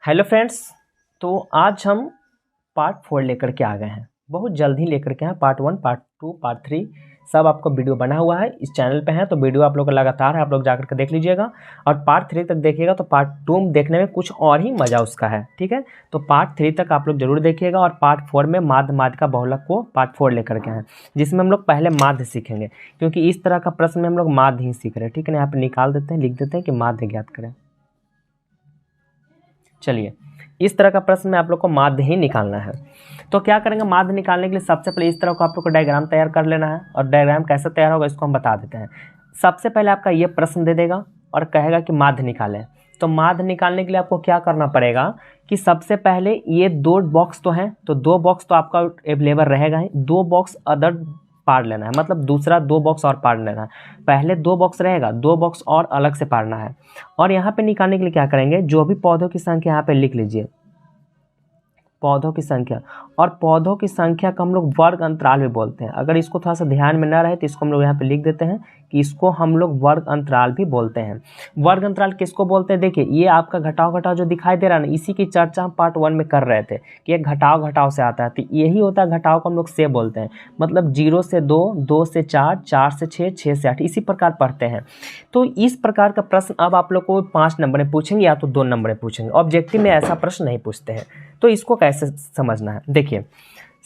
Hello friends. तो आज हम पार्ट 4 लेकर के आ गए हैं। बहुत जल्द ही लेकर के हैं। पार्ट 1, पार्ट 2, पार्ट 3 सब आपको वीडियो बना हुआ है, इस चैनल पे है। तो वीडियो आप लोग का लगातार है, आप लोग जाकर के देख लीजिएगा। और पार्ट 3 तक देखिएगा तो पार्ट 2 देखने में कुछ और ही मज़ा उसका है। ठीक है, तो पार्ट 3 तक आप लोग जरूर देखिएगा। और पार्ट 4 में माध्य माध्यिका बहुलक को पार्ट 4 लेकर के हैं, जिसमें हम लोग पहले माध्य सीखेंगे, क्योंकि इस तरह का प्रश्न में हम लोग माध्य ही सीख रहे हैं। ठीक है ना, यहाँ पे निकाल देते हैं, लिख देते हैं कि माध्य ज्ञात करें। चलिए, इस तरह का प्रश्न में आप लोग को माध्य ही निकालना है। तो क्या करेंगे, माध्य निकालने के लिए सबसे पहले इस तरह का आप लोग को डायग्राम तैयार कर लेना है। और डायग्राम कैसे तैयार होगा इसको हम बता देते हैं। सबसे पहले आपका ये प्रश्न दे देगा और कहेगा कि माध्य निकालें। तो माध्य निकालने के लिए आपको क्या करना पड़ेगा कि सबसे पहले ये 2 बॉक्स तो हैं, तो 2 बॉक्स तो आपका अवेलेबल रहेगा ही। 2 बॉक्स अदर पार लेना है, मतलब दूसरा 2 बॉक्स और पार लेना है। पहले 2 बॉक्स रहेगा, 2 बॉक्स और अलग से पारना है। और यहाँ पे निकालने के लिए क्या करेंगे, जो भी पौधों की संख्या यहाँ पे लिख लीजिए, पौधों की संख्या। और पौधों की संख्या को हम लोग वर्ग अंतराल भी बोलते हैं। अगर इसको थोड़ा सा ध्यान में ना रहे तो इसको हम लोग यहाँ पे लिख देते हैं कि इसको हम लोग वर्ग अंतराल भी बोलते हैं। वर्ग अंतराल किसको बोलते हैं, देखिए ये आपका घटाव घटाव जो दिखाई दे रहा है ना, इसी की चर्चा हम पार्ट 1 में कर रहे थे कि एक घटाव घटाव से आता है। तो यही होता है घटाव को हम लोग से बोलते हैं, मतलब 0 से 2, 2 से 4, 4 से 6, 6 से 8, इसी प्रकार पढ़ते हैं। तो इस प्रकार का प्रश्न अब आप लोग को 5 नंबर में पूछेंगे या तो 2 नंबर में पूछेंगे। ऑब्जेक्टिव में ऐसा प्रश्न नहीं पूछते हैं। तो इसको कैसे समझना है, देखिए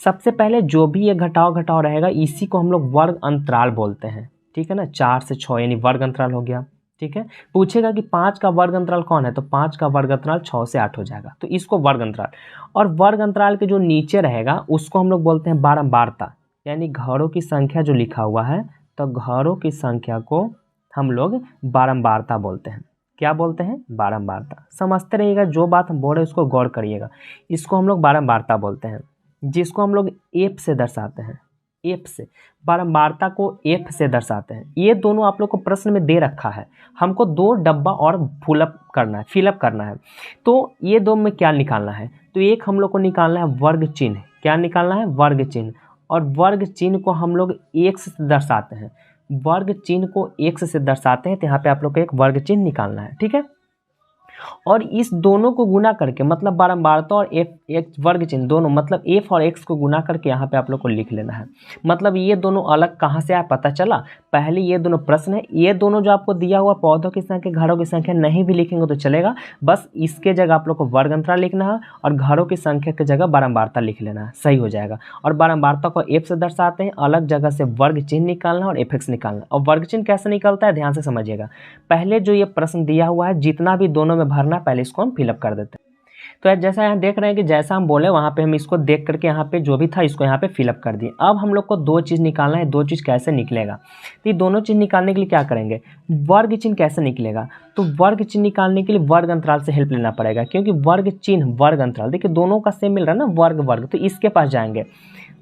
सबसे पहले जो भी ये घटाव घटाव रहेगा इसी को हम लोग वर्ग अंतराल बोलते हैं। ठीक है ना, 4 से 6 यानी वर्ग अंतराल हो गया। ठीक है, पूछेगा कि 5 का वर्ग अंतराल कौन है, तो 5 का वर्ग अंतराल 6 से 8 हो जाएगा। तो इसको वर्ग अंतराल। और वर्ग अंतराल के जो नीचे रहेगा उसको हम लोग बोलते हैं बारंबारता, यानी घरों की संख्या जो लिखा हुआ है, तो घरों की संख्या को हम लोग बारंबारता बोलते हैं। क्या बोलते हैं, बारंबारता। समझते रहिएगा, जो बात हम बोल रहे हैं उसको गौर करिएगा। इसको हम लोग बारंबारता बोलते हैं, जिसको हम लोग एफ से दर्शाते हैं। एफ से, बारंबारता को एफ से दर्शाते हैं। ये दोनों आप लोग को प्रश्न में दे रखा है, हमको 2 डब्बा और फिलअप करना है। तो ये 2 में क्या निकालना है, तो एक हम लोग को निकालना है वर्ग चिन्ह। क्या निकालना है, वर्ग चिन्ह। और वर्ग चिन्ह को हम लोग x से दर्शाते हैं। वर्ग चिन्ह को x से दर्शाते हैं, तो यहाँ पे आप लोग को एक वर्ग चिन्ह निकालना है। ठीक है, और इस दोनों को गुना करके, मतलब बारंबारता और एक वर्ग चिन्ह दोनों, मतलब f और x को गुना करके यहाँ पे आप लोग को लिख लेना है। मतलब ये दोनों अलग कहाँ से आया पता चला, पहले ये दोनों प्रश्न है, ये दोनों जो आपको दिया हुआ पौधों की संख्या घरों की संख्या नहीं भी लिखेंगे तो चलेगा, बस इसके जगह आप लोग को वर्ग अंतराल लिखना है और घरों की संख्या की जगह बारंबारता लिख लेना है, सही हो जाएगा। और बारंबारता को f से दर्शाते हैं, अलग जगह से वर्ग चिन्ह निकालना और fx निकालना। और वर्ग चिन्ह कैसे निकलता है, ध्यान से समझिएगा। पहले जो ये प्रश्न दिया हुआ है जितना भी दोनों में भरना, पहले इसको हम फिलअप कर देते हैं। तो जैसा यहाँ देख रहे हैं कि जैसा हम बोले वहाँ पे हम इसको देख करके यहाँ पे जो भी था इसको यहाँ पे फिलअप कर दिए। अब हम लोग को 2 चीज़ निकालना है। 2 चीज़ कैसे निकलेगा, तो ये दोनों चीज़ निकालने के लिए क्या करेंगे, वर्ग चिन्ह कैसे निकलेगा, तो वर्ग चिन्ह निकालने के लिए वर्ग अंतराल से हेल्प लेना पड़ेगा, क्योंकि वर्ग चिन्ह वर्ग अंतराल देखिए दोनों का सेम मिल रहा है ना, वर्ग वर्ग, तो इसके पास जाएंगे।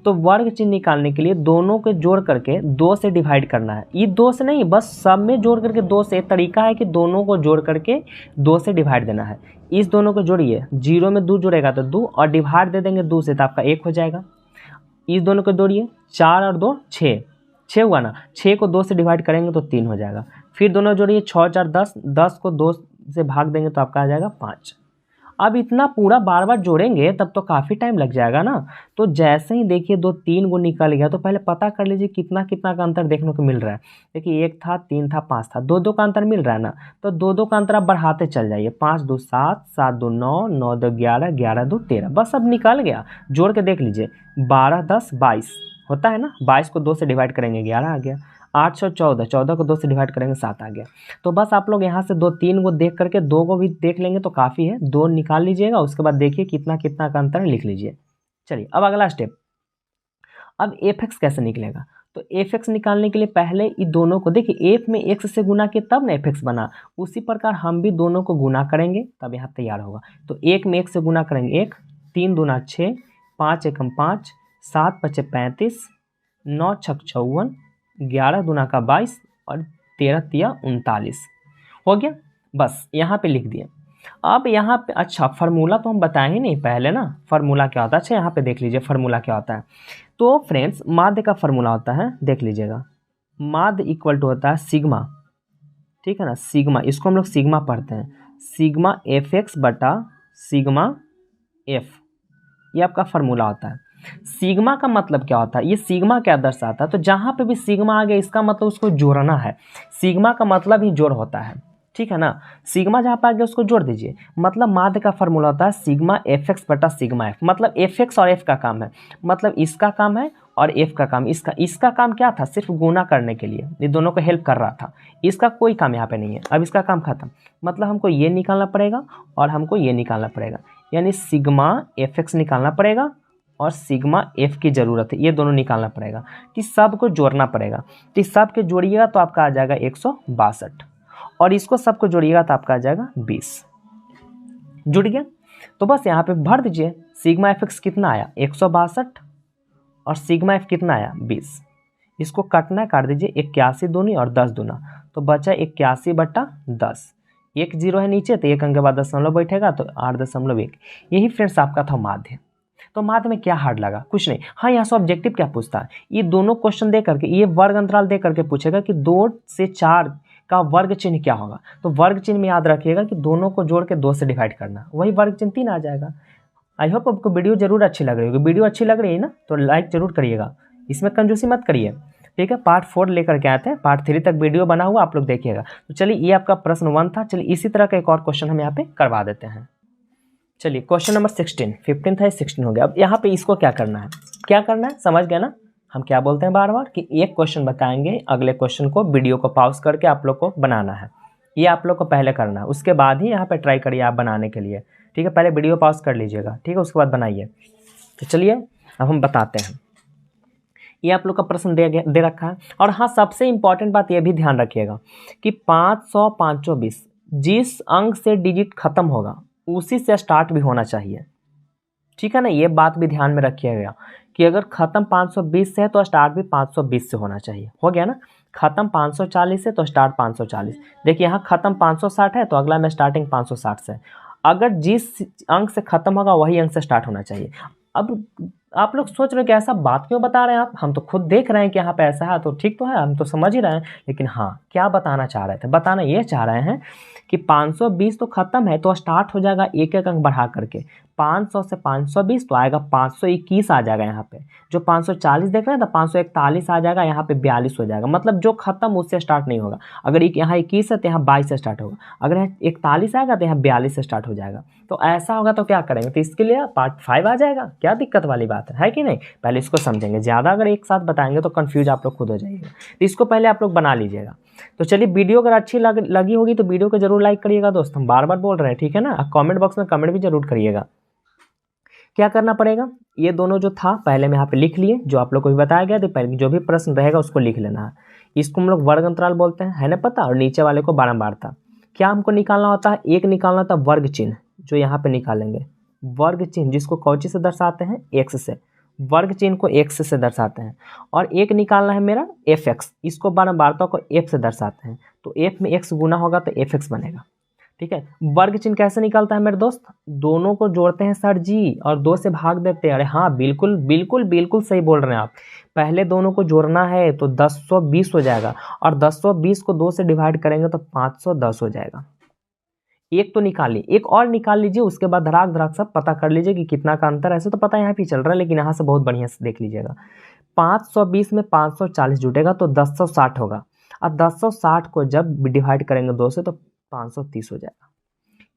तो वर्ग चिन्ह निकालने के लिए दोनों को जोड़ करके 2 से डिवाइड करना है। ये 2 से नहीं, बस सब में जोड़ करके 2 से। तरीका है कि दोनों को जोड़ करके 2 से डिवाइड देना है। इस दोनों को जोड़िए, 0 में 2 जुड़ेगा तो 2, और डिवाइड दे देंगे 2 से तो आपका 1 हो जाएगा। इस दोनों को जोड़िए, 4 और 2 6, 6 हुआ ना, 6 को 2 से डिवाइड करेंगे तो 3 हो जाएगा। फिर दोनों जोड़िए, 6 4 10, 10 को 2 से भाग देंगे तो आपका आ जाएगा 5। अब इतना पूरा बार बार जोड़ेंगे तब तो काफ़ी टाइम लग जाएगा ना। तो जैसे ही देखिए 2 3 गो निकल गया, तो पहले पता कर लीजिए कितना कितना का अंतर देखने को मिल रहा है। देखिए 1 था, 3 था, 5 था, 2 2 का अंतर मिल रहा है ना। तो 2 2 का अंतर आप बढ़ाते चल जाइए, 5 2 7, 7 2 9, 9 2 11, 11 2 13, बस अब निकल गया। जोड़ के देख लीजिए, 12 10 22 होता है ना, 22 को 2 से डिवाइड करेंगे 11 आ गया। 814, 14 को 2 से डिवाइड करेंगे 7 आ गया। तो बस आप लोग यहाँ से 2 3 को देख करके 2 को भी देख लेंगे तो काफ़ी है। 2 निकाल लीजिएगा, उसके बाद देखिए कितना कितना का अंतर लिख लीजिए। चलिए अब अगला स्टेप, अब fx कैसे निकलेगा, तो fx निकालने के लिए पहले ये दोनों को देखिए, f में x से गुना किया तब ना fx बना, उसी प्रकार हम भी दोनों को गुना करेंगे तब यहाँ तैयार होगा। तो 1 में 1 से गुना करेंगे 1, 3 दूना 6, 5 एकम 5, 7 पचे 35, 9 छक 54, 11 दूना का 22 और 13 तिया 39 हो गया। बस यहाँ पे लिख दिए। अब यहाँ पे अच्छा फार्मूला तो हम बताए ही नहीं पहले ना, फार्मूला क्या होता है। अच्छा यहाँ पे देख लीजिए फार्मूला क्या होता है। तो फ्रेंड्स माध्य का फार्मूला होता है, देख लीजिएगा, माध्य इक्वल टू होता है सिग्मा। ठीक है ना, सिग्मा, इसको हम लोग सिग्मा पढ़ते हैं, सिग्मा एफ एक्स बटा सिग्मा एफ, ये आपका फार्मूला होता है। सिग्मा का मतलब क्या होता है, ये सिग्मा क्या दर्शाता है, तो जहाँ पे भी सिग्मा आ गया इसका मतलब उसको जोड़ना है। सिग्मा का मतलब ही जोड़ होता है, ठीक है ना। सिग्मा जहाँ पे आ गया उसको जोड़ दीजिए। मतलब माध्य का फार्मूला होता है सिग्मा एफ एक्स बटा सिग्मा एफ। मतलब एफ एक्स और एफ का काम है, मतलब इसका काम है और एफ का काम, इसका काम क्या था, सिर्फ गुना करने के लिए, ये दोनों को हेल्प कर रहा था। इसका कोई काम यहाँ पे नहीं है। अब इसका काम खत्म, मतलब हमको ये निकालना पड़ेगा और हमको ये निकालना पड़ेगा, यानी सिग्मा एफ एक्स निकालना पड़ेगा और सिग्मा एफ की ज़रूरत है, ये दोनों निकालना पड़ेगा। कि सबको जोड़ना पड़ेगा, तो सब के जोड़िएगा तो आपका आ जाएगा 162 और इसको सबको जोड़िएगा तो आपका आ जाएगा 20। जुड़ गया। तो बस यहाँ पे भर दीजिए। सिग्मा एफ एक्स कितना आया 162 और सिग्मा एफ कितना आया 20। इसको काटना है, काट दीजिए। 81 दूनी और 10 दूना, तो बचा 81 बटा 10। एक जीरो है नीचे तो एक अंक के बाद दशमलव बैठेगा तो 8.1। यही फ्रेंड्स आपका था माध्य। तो माध्य में क्या हार्ड लगा, कुछ नहीं। हाँ, यहाँ से ऑब्जेक्टिव क्या पूछता है, ये दोनों क्वेश्चन दे करके, ये वर्ग अंतराल दे करके पूछेगा कि 2 से 4 का वर्ग चिन्ह क्या होगा। तो वर्ग चिन्ह में याद रखिएगा कि दोनों को जोड़ के 2 से डिवाइड करना, वही वर्ग चिन्ह 3 आ जाएगा। आई होप आपको वीडियो जरूर अच्छी लग रही होगी। वीडियो अच्छी लग रही है ना तो लाइक जरूर करिएगा, इसमें कंजूसी मत करिए, ठीक है। पार्ट 4 लेकर के आए थे, पार्ट 3 तक वीडियो बना हुआ, आप लोग देखिएगा। तो चलिए, ये आपका प्रश्न 1 था। चलिए इसी तरह का एक और क्वेश्चन हम यहाँ पे करवा देते हैं। चलिए क्वेश्चन नंबर 16, 15 था, 16 हो गया। अब यहाँ पे इसको क्या करना है, क्या करना है समझ गया ना। हम क्या बोलते हैं बार बार कि एक क्वेश्चन बताएंगे, अगले क्वेश्चन को वीडियो को पॉज करके आप लोग को बनाना है। ये आप लोग को पहले करना है, उसके बाद ही यहाँ पे ट्राई करिए आप बनाने के लिए, ठीक है। पहले वीडियो पॉज कर लीजिएगा, ठीक है, उसके बाद बनाइए। तो चलिए अब हम बताते हैं। ये आप लोग का प्रश्न दे रखा है। और हाँ, सबसे इंपॉर्टेंट बात ये भी ध्यान रखिएगा कि 500 520 जिस अंक से डिजिट खत्म होगा उसी से स्टार्ट भी होना चाहिए, ठीक है ना। ये बात भी ध्यान में रखिएगा कि अगर खत्म 520 से है तो स्टार्ट भी 520 से होना चाहिए। हो गया ना। खत्म 540 से तो स्टार्ट 540। देखिए यहाँ खत्म 560 है तो अगला में स्टार्टिंग 560 से। अगर जिस अंक से खत्म होगा वही अंक से स्टार्ट होना चाहिए। अब आप लोग सोच रहे हो कि ऐसा बात क्यों बता रहे हैं आप, हम तो खुद देख रहे हैं कि यहाँ पे ऐसा है, तो ठीक तो है, हम तो समझ ही रहे हैं। लेकिन हाँ, क्या बताना चाह रहे थे, बताना ये चाह रहे हैं कि 520 तो खत्म है तो स्टार्ट हो जाएगा एक एक अंक बढ़ा करके। 500 से 520 तो आएगा 521 आ जाएगा यहाँ पे। जो 540 देख रहे हैं तो 541 आ जाएगा, यहाँ पे 42 हो जाएगा। मतलब जो खत्म उससे स्टार्ट नहीं होगा। अगर यहाँ 21 है तो यहाँ 22 से स्टार्ट होगा, अगर यहाँ 41 आएगा तो यहाँ 42 से स्टार्ट हो जाएगा। तो ऐसा होगा तो क्या करेंगे, तो इसके लिए पार्ट 5 आ जाएगा। क्या दिक्कत वाली बात है कि नहीं। पहले इसको समझेंगे, ज़्यादा अगर एक साथ बताएंगे तो कन्फ्यूज आप लोग खुद हो जाइएगा। तो इसको पहले आप लोग बना लीजिएगा। तो चलिए, वीडियो अगर अच्छी लगी होगी तो वीडियो को जरूर लाइक करिएगा दोस्त, हम बार बार बोल रहे हैं, ठीक है ना। कमेंट बॉक्स में कमेंट भी जरूर करिएगा। क्या करना पड़ेगा, ये दोनों जो था पहले मैं यहाँ पे लिख लिए, जो आप लोग को भी बताया गया। तो पहले जो भी प्रश्न रहेगा उसको लिख लेना है। इसको हम लोग वर्ग अंतराल बोलते हैं, है ना पता। और नीचे वाले को बारंबार था। क्या हमको निकालना होता है, एक निकालना होता है वर्ग चिन्ह, जो यहाँ पे निकालेंगे वर्ग चिन्ह, जिसको कौची से दर्शाते हैं, एक्स से। वर्ग चिन्ह को एक्स से दर्शाते हैं। और एक निकालना है मेरा एफ एक्स, इसको बारंबारता को एफ से दर्शाते हैं। तो एफ में एक्स गुना होगा तो एफ एक्स बनेगा, ठीक है। वर्ग चिन्ह कैसे निकलता है मेरे दोस्त, दोनों को जोड़ते हैं सर जी और 2 से भाग देते हैं। अरे हाँ, बिल्कुल बिल्कुल बिल्कुल सही बोल रहे हैं आप। पहले दोनों को जोड़ना है तो 1020 हो जाएगा और 1020 को 2 से डिवाइड करेंगे तो 510 हो जाएगा। एक तो निकाल ली, एक और निकाल लीजिए, उसके बाद धड़ाक धड़ाक सब पता कर लीजिए कि कितना का अंतर। ऐसे तो पता यहाँ पे चल रहा है, लेकिन यहाँ से बहुत बढ़िया से देख लीजिएगा। 520 में 540 जुटेगा तो 1060 होगा, और 1060 को जब डिवाइड करेंगे 2 से तो 530 हो जाएगा।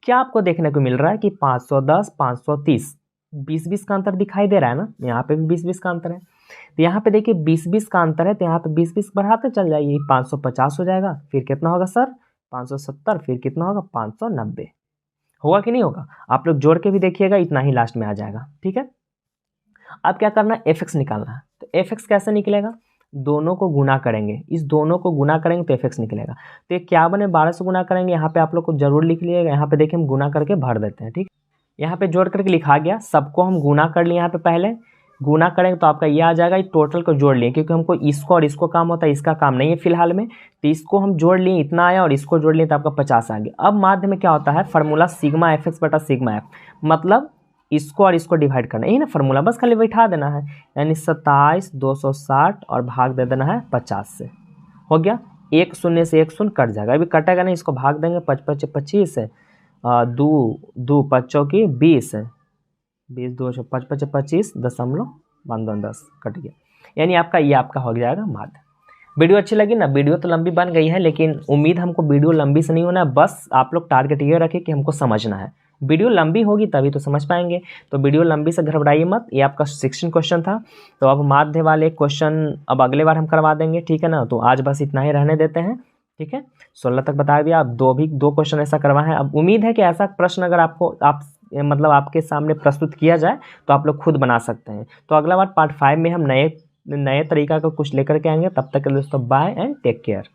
क्या आपको देखने को मिल रहा है कि 510 530 20-20 का अंतर दिखाई दे रहा है ना। यहाँ पे भी 20-20 का अंतर है, तो यहाँ पे देखिए 20-20 का अंतर है, तो यहाँ पे 20-20 बढ़ाते चल जाइए, 550 हो जाएगा। फिर कितना होगा सर, 570, फिर कितना होगा 590। होगा कि नहीं होगा, आप लोग जोड़ के भी देखिएगा, इतना ही लास्ट में आ जाएगा, ठीक है। अब क्या करना है, एफ एक्स निकालना है। तो एफ एक्स कैसे निकलेगा, दोनों को गुना करेंगे, इस दोनों को गुना करेंगे तो एफ एक्स निकलेगा। तो ये क्या बने, 12 से गुना करेंगे, यहाँ पे आप लोग को जरूर लिख लीजिएगा। यहाँ पे देखिए हम गुना करके भर देते हैं, ठीक। यहाँ पे जोड़ करके लिखा गया, सबको हम गुना कर लिए। यहाँ पे पहले गुना करेंगे तो आपका ये आ जाएगा, इस टोटल को जोड़ लिए, क्योंकि हमको इसको और इसको काम होता है, इसका काम नहीं है फिलहाल में। तो इसको हम जोड़ लिए, इतना आया, और इसको जोड़ लिए तो आपका 50 आ गया। अब माध्य में क्या होता है, फार्मूला सिग्मा एफ एक्स बटा सिग्मा एफ, मतलब इसको और इसको डिवाइड करना, यही ना फार्मूला, बस खाली बैठा देना है। यानी 27 260 और भाग दे देना है 50 से। हो गया, 1 शून्य से 1 शून्य कट जाएगा, अभी कटेगा नहीं, इसको भाग देंगे 55 25 से, दो दो पच्चों की 20, 20 2 5 5 25 10 कट गया, यानी आपका ये आपका हो जाएगा माध्य। वीडियो अच्छी लगी ना, वीडियो तो लंबी बन गई है, लेकिन उम्मीद हमको वीडियो लंबी से नहीं होना है, बस आप लोग टारगेट ये रखें कि हमको समझना है। वीडियो लंबी होगी तभी तो समझ पाएंगे, तो वीडियो लंबी से घबराइए मत। ये आपका 16 क्वेश्चन था, तो अब माध्य वाले क्वेश्चन अब अगले बार हम करवा देंगे, ठीक है ना। तो आज बस इतना ही रहने देते हैं, ठीक है। 16 तक बता दिया, अब दो क्वेश्चन ऐसा करवा है। अब उम्मीद है कि ऐसा प्रश्न अगर आपको मतलब आपके सामने प्रस्तुत किया जाए तो आप लोग खुद बना सकते हैं। तो अगला बार पार्ट 5 में हम नए तरीका का कुछ लेकर के आएंगे। तब तक के लिए दोस्तों बाय एंड टेक केयर।